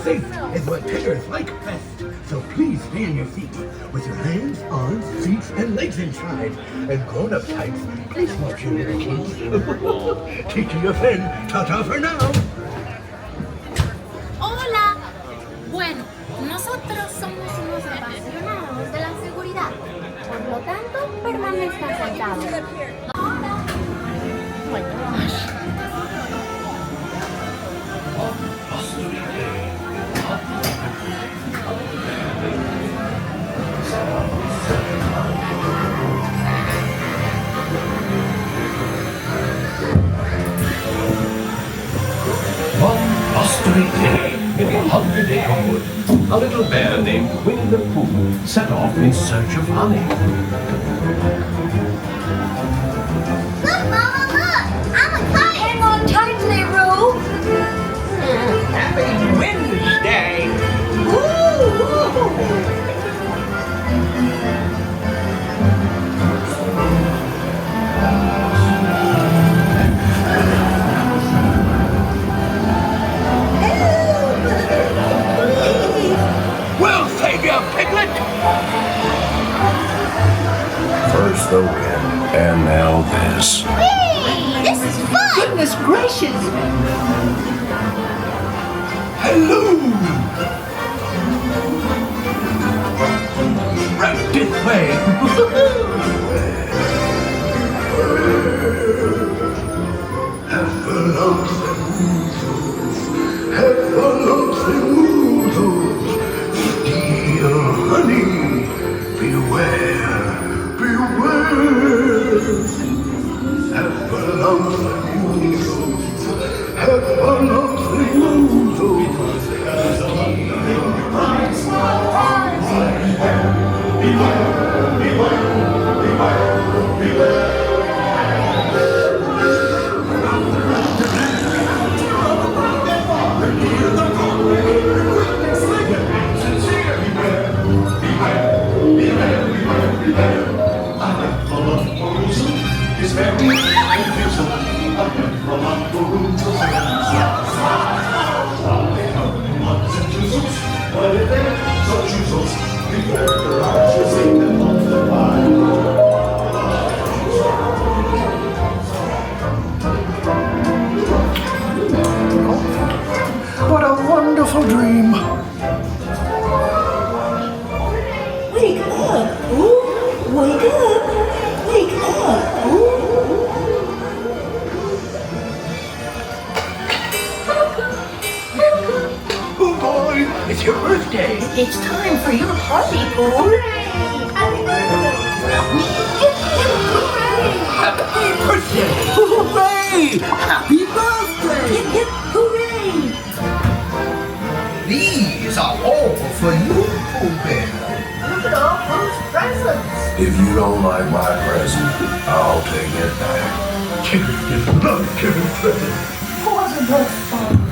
Safe is what Tiggers like best. So please stay in your seats with your hands, arms, feet, and legs inside. And grown-up types, please watch your little kids. Take to your friend. Ta-ta for now. Hola. Bueno, nosotros somos unos apasionados de la seguridad. Por lo tanto, permanezcan sentados. Hola. Oh my gosh. One blustery day in the Hundred Acre Wood, a little bear named Winnie the Pooh set off in search of honey. Look, Mama, look! I'm a kite! Hang on tightly, Roo! Happy Wednesday! We'll save you, Piglet. First the wind, and now this. Hey, this is fun! Goodness gracious! Hello. Right this way. Steal honey. Beware, beware. Have a lovely woozles. Have a lovely woozles. What a wonderful dream. Wake up! Ooh, wake up! Wake up! Ooh. Oh boy, it's your birthday. It's time for your party, Pooh! Happy birthday! Happy birthday. Hooray! Happy birthday! Hip, hip, hooray! These are all for you, Pooh Bear. Look at all those presents! If you don't like my present, I'll take it back. Tigger just loves giving presents. Wasn't that fun?